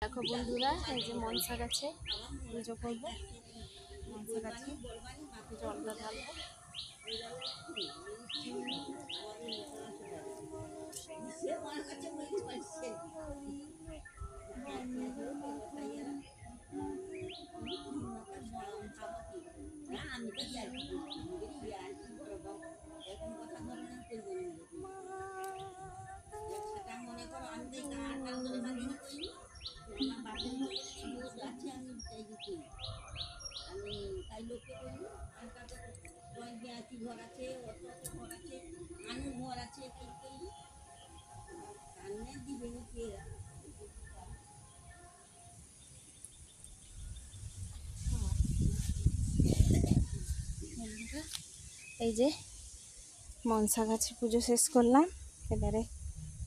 দেখো বন্ধুরা, এই যে মনসা গাছে পুজো করবো। মনসা গাছে জলটা ঢালবো। এই যে মনসা গাছে পুজো শেষ করলাম, এবারে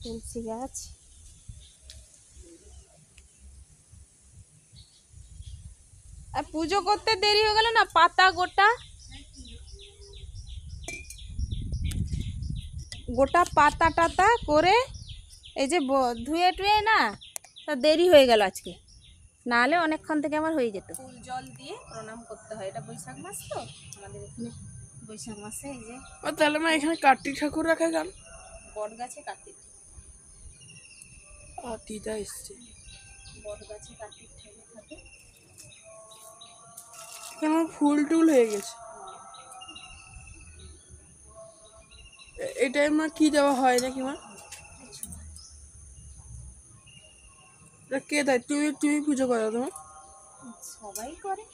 তুলসী গাছ। আর পুজো করতে দেরি হয়ে গেল না, পাতা গোটা গোটা পাতা টাতা করে এই যে ধুয়ে টুয়ে না, তা দেরি হয়ে গেল আজকে, নাহলে অনেকক্ষণ থেকে আমার হয়ে যেত। ফুল জল দিয়ে প্রণাম করতে হয়, এটা বৈশাখ মাস তো আমাদের এখানে বৈশাখ মাসে। এই যে তাহলে মা এখানে কার্তিক ঠাকুর রাখা গান বট গাছে কার্তিক দিদা এসছে, বট গাছে কার্তিক ঠাকুর থাকে। কেমন ফুল টুল হয়ে গেছে। এটাই মা কি দেওয়া হয় নাকি মা? কে দেয়? তুমি পুজো করো? তোমার সবাই করে।